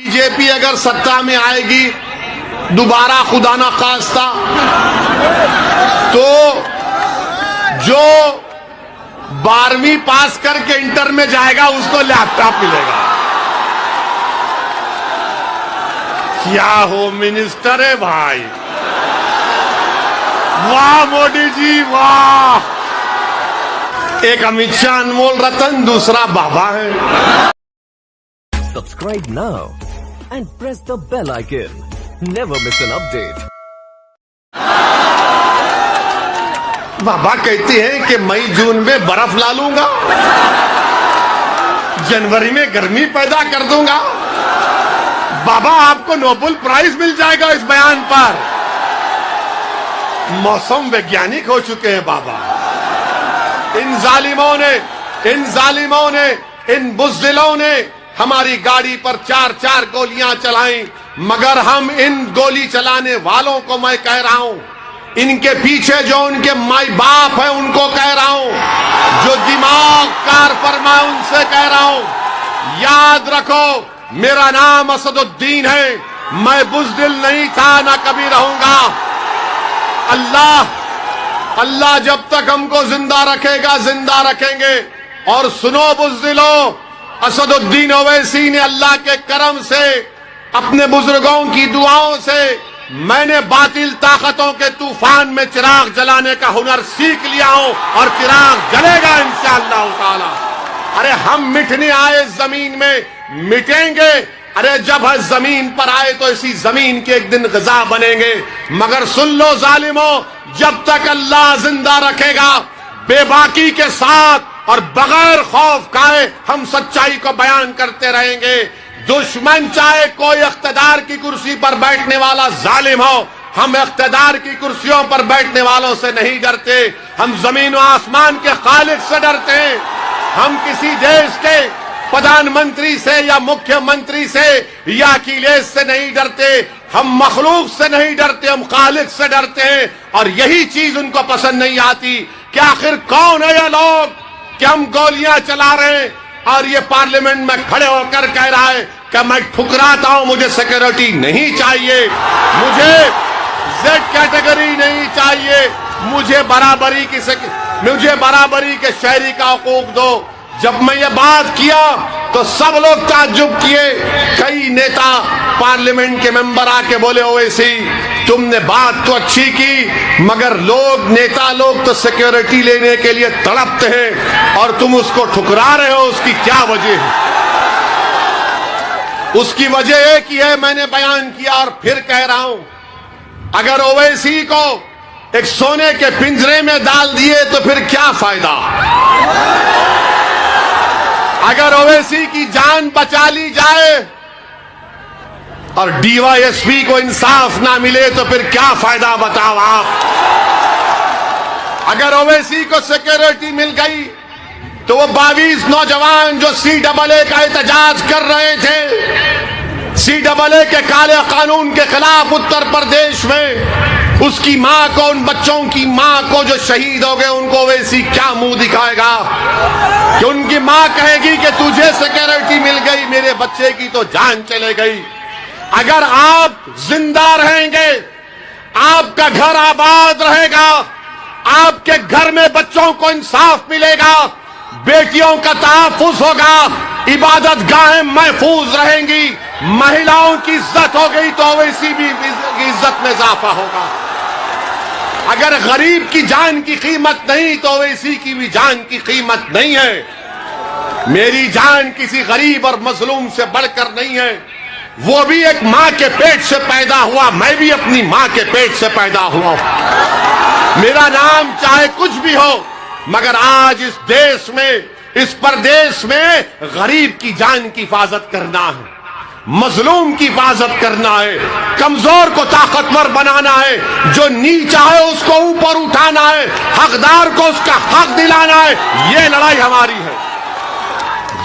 BJP अगर सत्ता में आएगी दोबारा, खुदा ना खास्ता, तो जो 12वीं पास करके इंटर में जाएगा उसको लैपटॉप मिलेगा। क्या हो मिनिस्टर है भाई, वाह मोदी जी वाह। एक अमित शाह अनमोल रतन, दूसरा बाबा है। Subscribe now and press the bell icon. Never miss an update. बाबा कहते हैं कि मई जून में बर्फ ला लूंगा, जनवरी में गर्मी पैदा कर दूंगा। बाबा आपको नोबेल प्राइज मिल जाएगा इस बयान पर। मौसम वैज्ञानिक हो चुके हैं बाबा। इन जालिमों ने इन बुज़दिलों ने हमारी गाड़ी पर 4-4 गोलियां चलाई, मगर हम इन गोली चलाने वालों को मैं कह रहा हूं, इनके पीछे जो उनके माई बाप है उनको कह रहा हूं, जो दिमाग कार फरमा उनसे कह रहा हूं, याद रखो मेरा नाम असदुद्दीन है, मैं बुज़दिल नहीं था ना कभी रहूंगा। अल्लाह जब तक हमको जिंदा रखेगा जिंदा रखेंगे। और सुनो बुज़दिलों, असदुद्दीन ओवैसी ने अल्लाह के करम से, अपने बुजुर्गों की दुआओं से, मैंने बातिल ताकतों के तूफान में चिराग जलाने का हुनर सीख लिया हूं और चिराग जलेगा इंशाअल्लाह ताला। अरे हम मिटने आए जमीन में, मिटेंगे। अरे जब हम जमीन पर आए तो इसी जमीन के एक दिन ग़िज़ा बनेंगे। मगर सुन लो जालिमों, जब तक अल्लाह जिंदा रखेगा, बेबाकी के साथ और बगैर खौफ खाए हम सच्चाई को बयान करते रहेंगे। दुश्मन चाहे कोई इख्तिदार की कुर्सी पर बैठने वाला जालिम हो, हम इख्तिदार की कुर्सियों पर बैठने वालों से नहीं डरते। हम जमीन और आसमान के खालिक से डरते हैं। हम किसी देश के प्रधानमंत्री से या मुख्यमंत्री से या अखिलेश से नहीं डरते। हम मखलूक से नहीं डरते, हम खालिक से डरते हैं। और यही चीज उनको पसंद नहीं आती कि आखिर कौन है ये लोग कि हम गोलियां चला रहे हैं और ये पार्लियामेंट में खड़े होकर कह रहा है कि मैं ठुकराता हूं, मुझे सिक्योरिटी नहीं चाहिए, मुझे जेड कैटेगरी नहीं चाहिए, मुझे बराबरी के शहरी का हकूक दो। जब मैं ये बात किया तो सब लोग ताज्जुब किए। कई नेता पार्लियामेंट के मेंबर आके बोले, ओवैसी तुमने बात तो अच्छी की, मगर नेता लोग तो सिक्योरिटी लेने के लिए तड़पते हैं और तुम उसको ठुकरा रहे हो, उसकी क्या वजह है? उसकी वजह एक ही है, मैंने बयान किया और फिर कह रहा हूं, अगर ओवैसी को एक सोने के पिंजरे में डाल दिए तो फिर क्या फायदा? अगर ओवैसी की जान बचा ली जाए और डीवाईएसपी को इंसाफ ना मिले तो फिर क्या फायदा बताओ आप? अगर ओवैसी को सिक्योरिटी मिल गई तो वो 22 नौजवान जो CAA का एहतजाज कर रहे थे, CAA के काले कानून के खिलाफ उत्तर प्रदेश में, उसकी मां को, उन बच्चों की मां को जो शहीद हो गए, उनको ओवैसी क्या मुंह दिखाएगा? कि उनकी मां कहेगी कि तुझे सिक्योरिटी मिल गई, मेरे बच्चे की तो जान चले गई। अगर आप जिंदा रहेंगे, आपका घर आबाद रहेगा, आपके घर में बच्चों को इंसाफ मिलेगा, बेटियों का तहफ्फुज़ होगा, इबादत गाहें महफूज रहेंगी, महिलाओं की इज्जत हो गई तो ओवैसी भी इज्जत में इजाफा होगा। अगर गरीब की जान की कीमत नहीं तो ओवैसी की भी जान की कीमत नहीं है। मेरी जान किसी गरीब और मजलूम से बढ़कर नहीं है। वो भी एक मां के पेट से पैदा हुआ, मैं भी अपनी मां के पेट से पैदा हुआ। मेरा नाम चाहे कुछ भी हो, मगर आज इस देश में, इस प्रदेश में गरीब की जान की हिफाजत करना है, मजलूम की हिफाजत करना है, कमजोर को ताकतवर बनाना है, जो नीचा है उसको ऊपर उठाना है, हकदार को उसका हक दिलाना है। ये लड़ाई हमारी है,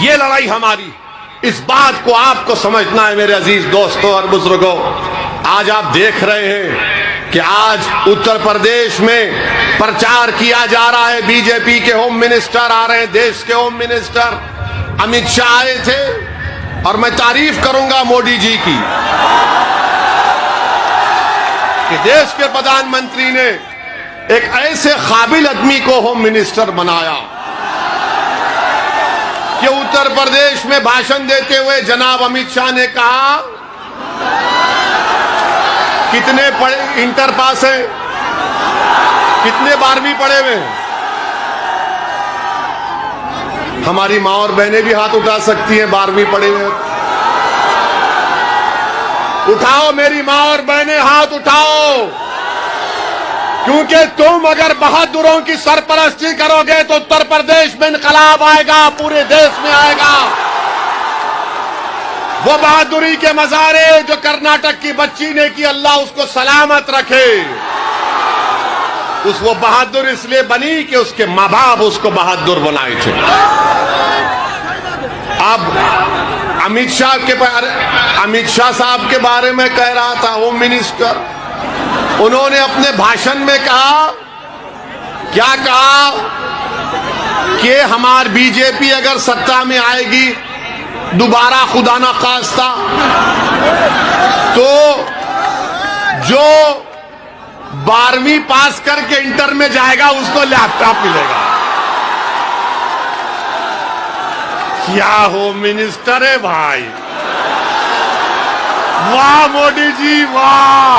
ये लड़ाई हमारी। इस बात को आपको समझना है मेरे अजीज दोस्तों और बुजुर्गों। आज आप देख रहे हैं कि आज उत्तर प्रदेश में प्रचार किया जा रहा है, बीजेपी के होम मिनिस्टर आ रहे हैं, देश के होम मिनिस्टर अमित शाह आए थे, और मैं तारीफ करूंगा मोदी जी की कि देश के प्रधानमंत्री ने एक ऐसे काबिल आदमी को होम मिनिस्टर बनाया कि उत्तर प्रदेश में भाषण देते हुए जनाब अमित शाह ने कहा, कितने इंटर पास है, कितने 12वीं पढ़े हुए हैं? हमारी मां और बहनें भी हाथ उठा सकती हैं 12वीं पढ़े हुए। उठाओ मेरी मां और बहनें, हाथ उठाओ, क्योंकि तुम अगर बहादुरों की सरपरस्ती करोगे तो उत्तर प्रदेश में इनकलाब आएगा, पूरे देश में आएगा। वो बहादुरी के मजारे जो कर्नाटक की बच्ची ने की, अल्लाह उसको सलामत रखे। वो बहादुर इसलिए बनी कि उसके माँ बाप उसको बहादुर बनाए थे। अब अमित शाह साहब के बारे में कह रहा था होम मिनिस्टर, उन्होंने अपने भाषण में कहा, क्या कहा कि हमारी बीजेपी अगर सत्ता में आएगी दोबारा, खुदा ना खास्ता, तो जो 12वीं पास करके इंटर में जाएगा उसको लैपटॉप मिलेगा। क्या होम मिनिस्टर है भाई, वाह मोदी जी वाह।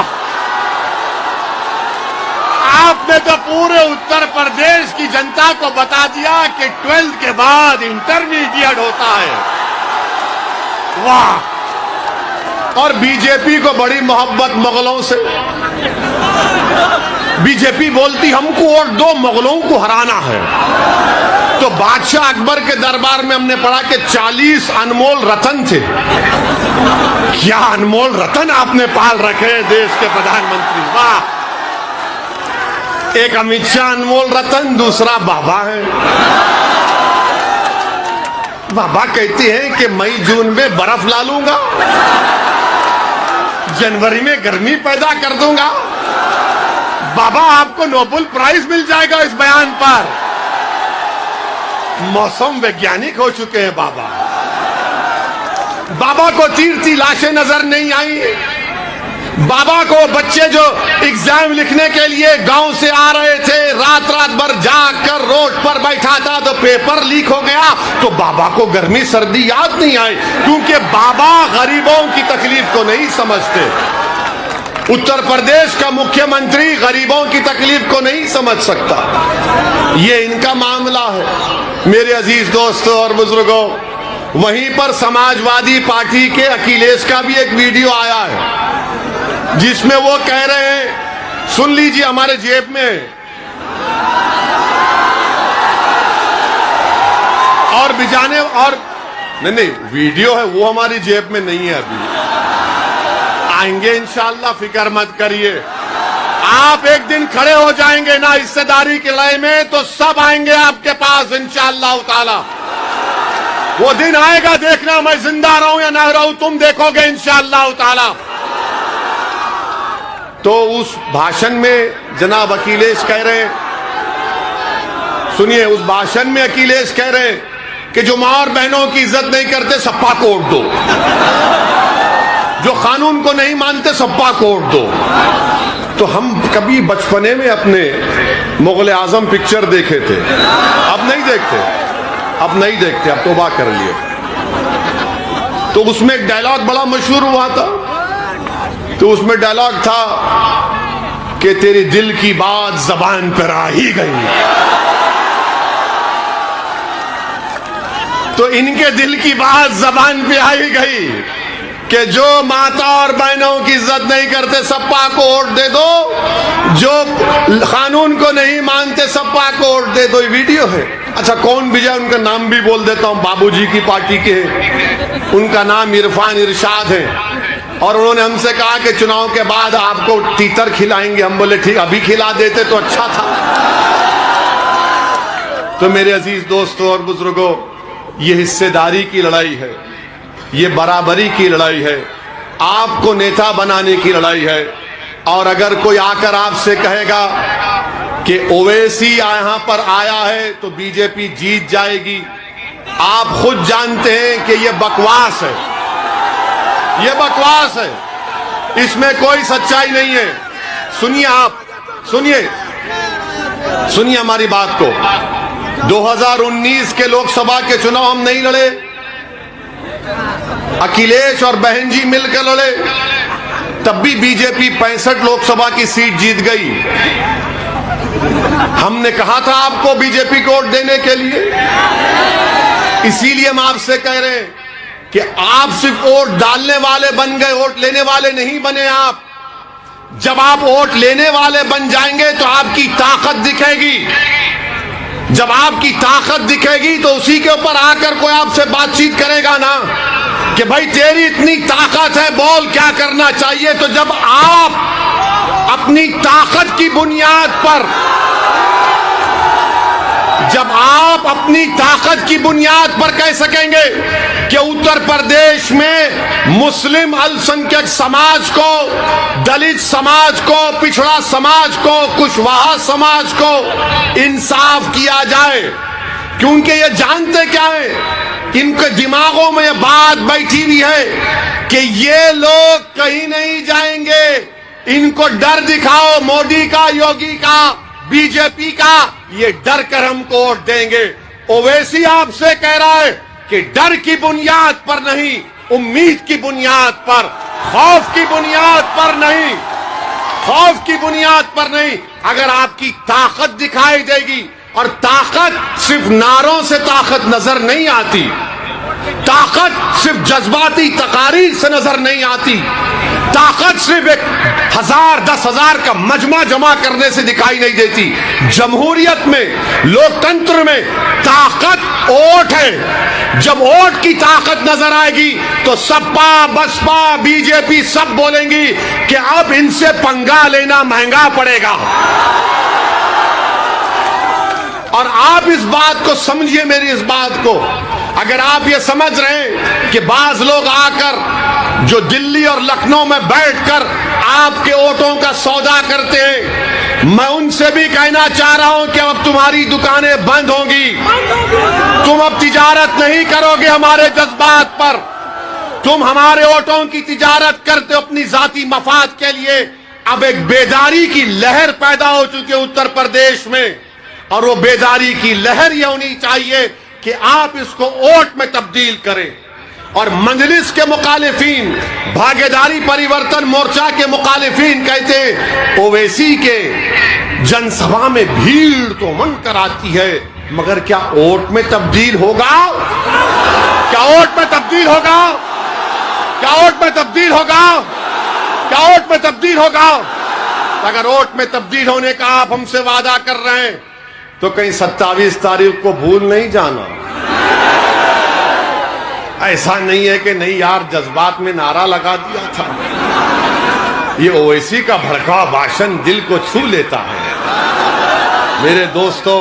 आपने तो पूरे उत्तर प्रदेश की जनता को बता दिया कि 12th के बाद इंटरमीडिएट होता है, वाह। और बीजेपी को बड़ी मोहब्बत मुगलों से, बीजेपी बोलती हमको और 2 मुगलों को हराना है। तो बादशाह अकबर के दरबार में हमने पढ़ा कि 40 अनमोल रतन थे। क्या अनमोल रतन आपने पाल रखे देश के प्रधानमंत्री, वाह। एक अमित शाह अनमोल रतन, दूसरा बाबा है। बाबा कहते हैं कि मई जून में बर्फ ला लूंगा, जनवरी में गर्मी पैदा कर दूंगा। बाबा आपको नोबेल प्राइज मिल जाएगा इस बयान पर। मौसम वैज्ञानिक हो चुके हैं बाबा। बाबा को तीरती लाशें नजर नहीं आई। बाबा को बच्चे जो एग्जाम लिखने के लिए गांव से आ रहे थे, रात रात भर जाग कर रोड पर बैठा था तो पेपर लीक हो गया, तो बाबा को गर्मी सर्दी याद नहीं आई, क्योंकि बाबा गरीबों की तकलीफ को नहीं समझते। उत्तर प्रदेश का मुख्यमंत्री गरीबों की तकलीफ को नहीं समझ सकता। ये इनका मामला है। मेरे अजीज दोस्तों और बुजुर्गों, वहीं पर समाजवादी पार्टी के अखिलेश का भी एक वीडियो आया है जिसमें वो कह रहे हैं, सुन लीजिए, हमारे जेब में और बिजाने और नहीं वीडियो है, वो हमारी जेब में नहीं है, अभी आएंगे इंशाअल्लाह, फिक्र मत करिए। आप एक दिन खड़े हो जाएंगे ना हिस्सेदारी की लड़ाई में, तो सब आएंगे आपके पास इंशाअल्लाह ताला। वो दिन आएगा, देखना, मैं जिंदा रहूं या ना रहूं, तुम देखोगे इंशाअल्लाह ताला। तो उस भाषण में जनाब अखिलेश कह रहे हैं, सुनिए, उस भाषण में अखिलेश कह रहे हैं कि जो मां और बहनों की इज्जत नहीं करते सप्पा को वोट दो, जो कानून को नहीं मानते सप्पा को वोट दो। तो हम कभी बचपने में अपने मुगल आजम पिक्चर देखे थे, अब नहीं देखते, अब तौबा कर लिए। तो उसमें एक डायलॉग बड़ा मशहूर हुआ था, तो उसमें डायलॉग था कि तेरी दिल की बात जबान पर आ ही गई। तो इनके दिल की बात जबान पे आ ही गई कि जो माता और बहनों की इज्जत नहीं करते सपा को वोट दे दो, जो कानून को नहीं मानते सपा को वोट दे दो। ये वीडियो है। अच्छा, कौन विजय, उनका नाम भी बोल देता हूं, बाबूजी की पार्टी के हैं, उनका नाम इरफान इरशाद है। और उन्होंने हमसे कहा कि चुनाव के बाद आपको तीतर खिलाएंगे। हम बोले ठीक, अभी खिला देते तो अच्छा था। तो मेरे अजीज दोस्तों और बुजुर्गों, ये हिस्सेदारी की लड़ाई है, ये बराबरी की लड़ाई है, आपको नेता बनाने की लड़ाई है। और अगर कोई आकर आपसे कहेगा कि ओवैसी यहां पर आया है तो बीजेपी जीत जाएगी, आप खुद जानते हैं कि यह बकवास है। ये बकवास है, इसमें कोई सच्चाई नहीं है। सुनिए, आप सुनिए हमारी बात को। 2019 के लोकसभा के चुनाव हम नहीं लड़े, अखिलेश और बहन जी मिलकर लड़े, तब भी बीजेपी 65 लोकसभा की सीट जीत गई। हमने कहा था आपको बीजेपी को वोट देने के लिए, इसीलिए हम आपसे कह रहे हैं कि आप सिर्फ वोट डालने वाले बन गए, वोट लेने वाले नहीं बने आप। जब आप वोट लेने वाले बन जाएंगे तो आपकी ताकत दिखेगी। जब आपकी ताकत दिखेगी तो उसी के ऊपर आकर कोई आपसे बातचीत करेगा ना कि भाई तेरी इतनी ताकत है, बोल क्या करना चाहिए। तो जब आप अपनी ताकत की बुनियाद पर, जब आप अपनी ताकत की बुनियाद पर कह सकेंगे कि उत्तर प्रदेश में मुस्लिम अल्पसंख्यक समाज को, दलित समाज को, पिछड़ा समाज को, कुशवाहा समाज को इंसाफ किया जाए, क्योंकि ये जानते क्या है, इनके दिमागों में ये बात बैठी हुई है कि ये लोग कहीं नहीं जाएंगे, इनको डर दिखाओ मोदी का, योगी का, बीजेपी का, ये डर कर हमको वोट देंगे। ओवैसी आपसे कह रहा है कि डर की बुनियाद पर नहीं, उम्मीद की बुनियाद पर, खौफ की बुनियाद पर नहीं, खौफ की बुनियाद पर नहीं। अगर आपकी ताकत दिखाई देगी, और ताकत सिर्फ नारों से ताकत नजर नहीं आती, ताकत सिर्फ जज्बाती तकारीर से नजर नहीं आती, ताकत सिर्फ 1000 10,000 का मजमा जमा करने से दिखाई नहीं देती। जमहूरियत में, लोकतंत्र में ताकत वोट है। जब वोट की ताकत नजर आएगी तो सपा, बसपा, बीजेपी सब बोलेंगी कि अब इनसे पंगा लेना महंगा पड़ेगा। और आप इस बात को समझिए, मेरी इस बात को, अगर आप ये समझ रहे हैं कि बाज लोग आकर जो दिल्ली और लखनऊ में बैठकर आपके वोटों का सौदा करते हैं, मैं उनसे भी कहना चाह रहा हूं कि अब तुम्हारी दुकानें बंद होंगी, तुम अब तिजारत नहीं करोगे हमारे जज्बात पर, तुम हमारे वोटों की तिजारत करते हो अपनी जाती मफाद के लिए। अब एक बेदारी की लहर पैदा हो चुकी है उत्तर प्रदेश में, और वो बेदारी की लहर ये होनी चाहिए कि आप इसको वोट में तब्दील करें। और मजलिस के मुखालिफिन, भागीदारी परिवर्तन मोर्चा के मुखालिफिन कहते हैं ओवैसी के जनसभा में भीड़ तो मन कराती है, मगर क्या वोट में तब्दील होगा? क्या वोट में तब्दील होगा? क्या वोट में तब्दील होगा? क्या वोट में तब्दील होगा? अगर वोट में तब्दील होने का आप हमसे वादा कर रहे हैं तो कहीं 27 तारीख को भूल नहीं जाना। ऐसा नहीं है कि नहीं यार जज्बात में नारा लगा दिया था। ये ओवैसी का भड़का भाषण दिल को छू लेता है। मेरे दोस्तों,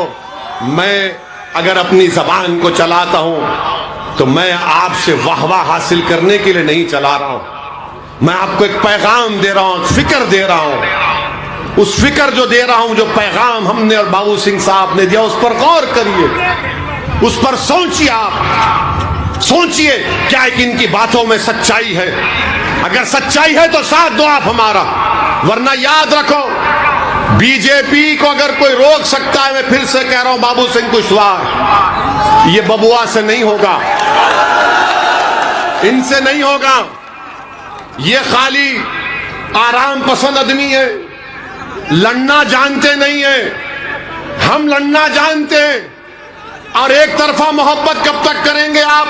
मैं अगर अपनी जबान को चलाता हूं तो मैं आपसे वाहवाह हासिल करने के लिए नहीं चला रहा हूं। मैं आपको एक पैगाम दे रहा हूं, फिक्र दे रहा हूं। उस फिक्र जो दे रहा हूं, जो पैगाम हमने और बाबू सिंह साहब ने दिया, उस पर गौर करिए, उस पर सोचिए। आप सोचिए क्या कि इनकी बातों में सच्चाई है। अगर सच्चाई है तो साथ दो आप हमारा, वरना याद रखो बीजेपी को अगर कोई रोक सकता है, मैं फिर से कह रहा हूं बाबू सिंह कुशवाहा, ये बबुआ से नहीं होगा, इनसे नहीं होगा। ये खाली आराम पसंद आदमी है, लड़ना जानते नहीं है। हम लड़ना जानते हैं। और एक तरफा मोहब्बत कब तक करेंगे आप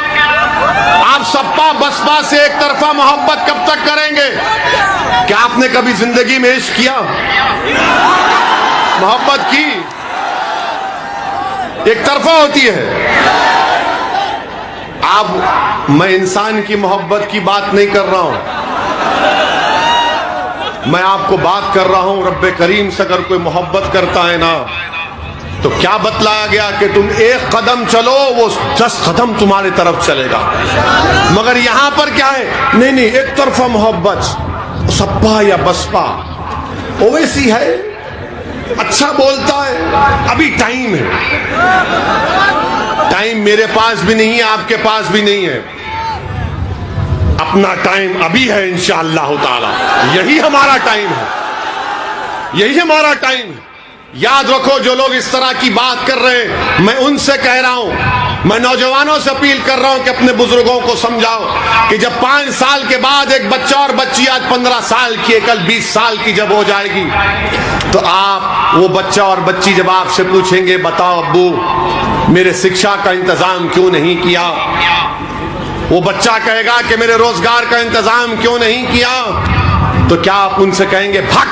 सपा बसपा से एक तरफा मोहब्बत कब तक करेंगे? क्या आपने कभी जिंदगी में इश्क किया, मोहब्बत की? एक तरफा होती है। मैं इंसान की मोहब्बत की बात नहीं कर रहा हूं, मैं आपको बात कर रहा हूं रब्बे करीम से। अगर कोई मोहब्बत करता है ना, तो क्या बतलाया गया कि तुम एक कदम चलो, वो 10 कदम तुम्हारी तरफ चलेगा। मगर यहां पर क्या है? नहीं, एक तरफा मोहब्बत, सपा या बसपा। ओवैसी है, अच्छा बोलता है, अभी टाइम है। टाइम मेरे पास भी नहीं है, आपके पास भी नहीं है। अपना टाइम अभी है इंशाअल्लाह ताला। यही हमारा टाइम है, यही हमारा टाइम है। याद रखो, जो लोग इस तरह की बात कर रहे हैं, मैं उनसे कह रहा हूं, मैं नौजवानों से अपील कर रहा हूं कि अपने बुजुर्गों को समझाओ कि जब 5 साल के बाद एक बच्चा और बच्ची आज 15 साल की, कल 20 साल की जब हो जाएगी, तो आप, वो बच्चा और बच्ची जब आपसे पूछेंगे, बताओ अब्बू मेरे शिक्षा का इंतजाम क्यों नहीं किया, वो बच्चा कहेगा कि मेरे रोजगार का इंतजाम क्यों नहीं किया, तो क्या आप उनसे कहेंगे भाग,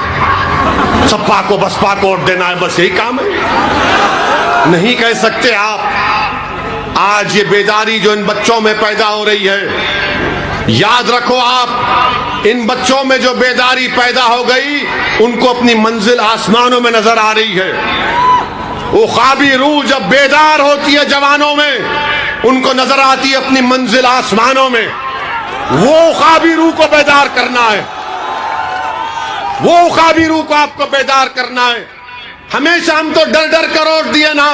सपा को बसपा को वोट देना है, बस यही काम है? नहीं कह सकते आप। आज ये बेदारी जो इन बच्चों में पैदा हो रही है, याद रखो आप, इन बच्चों में जो बेदारी पैदा हो गई, उनको अपनी मंजिल आसमानों में नजर आ रही है। वो ख्वाबी रूह जब बेदार होती है जवानों में, उनको नजर आती है अपनी मंजिल आसमानों में। वो ख्वाबी रूह को बेदार करना है, वो ख्वाबी रूह को आपको बेदार करना है। हमेशा हम तो डर डर कर वोट दिए ना,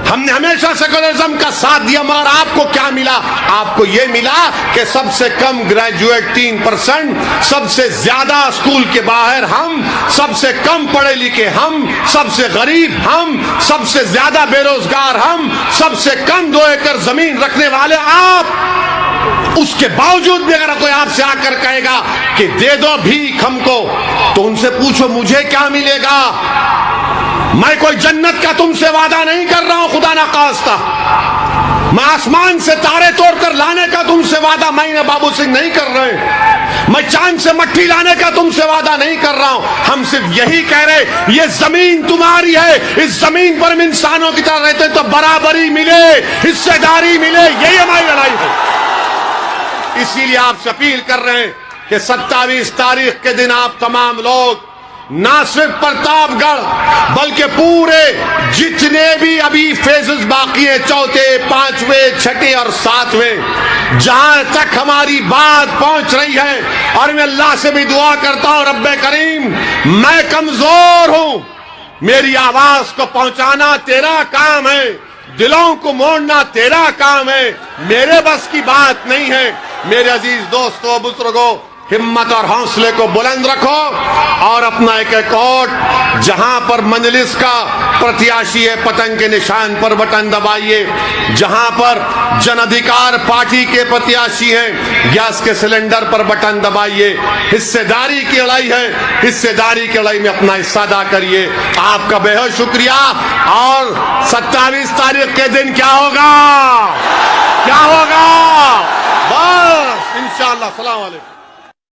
हमने हमेशा सेकुलरिज्म का साथ दिया, मगर आपको क्या मिला? आपको यह मिला कि सबसे कम ग्रेजुएट 3%, सबसे ज्यादा स्कूल के बाहर हम, सबसे कम पढ़े लिखे हम, सबसे गरीब हम, सबसे ज्यादा बेरोजगार हम, सबसे कम 2 एकड़ जमीन रखने वाले आप। उसके बावजूद भी अगर कोई आपसे आकर कहेगा कि दे दो भीख हमको, तो उनसे पूछो मुझे क्या मिलेगा? मैं कोई जन्नत का तुमसे वादा नहीं कर रहा हूं, खुदा ना खास्ता। मैं आसमान से तारे तोड़कर लाने का तुमसे वादा मैं बाबू सिंह नहीं कर रहे। मैं चांद से मट्टी लाने का तुमसे वादा नहीं कर रहा हूं। हम सिर्फ यही कह रहे, ये जमीन तुम्हारी है, इस जमीन पर हम इंसानों की तरह रहते हैं, तो बराबरी मिले, हिस्सेदारी मिले, यही हमारी लड़ाई है। इसीलिए आपसे अपील कर रहे हैं कि 27 तारीख के दिन आप तमाम लोग ना सिर्फ प्रतापगढ़ बल्कि पूरे जितने भी अभी फेजेस बाकी हैं, 4थे, 5वें, 6ठे और 7वें, जहां तक हमारी बात पहुंच रही है, और मैं अल्लाह से भी दुआ करता हूं, रब्बे करीम, मैं कमजोर हूं, मेरी आवाज को पहुंचाना तेरा काम है, दिलों को मोड़ना तेरा काम है, मेरे बस की बात नहीं है। मेरे अजीज दोस्तों, बुजुर्गों, हिम्मत और हौसले को बुलंद रखो और अपना एक एक वोट जहां पर मंजलिस का प्रत्याशी है, पतंग के निशान पर बटन दबाइए। जहां पर जन अधिकार पार्टी के प्रत्याशी हैं, गैस के सिलेंडर पर बटन दबाइए। हिस्सेदारी की लड़ाई है, हिस्सेदारी की लड़ाई में अपना हिस्सा अदा करिए। आपका बेहद शुक्रिया। और 27 तारीख के दिन क्या होगा, क्या होगा? बस इंशाअल्लाह। सलाम अलैकुम।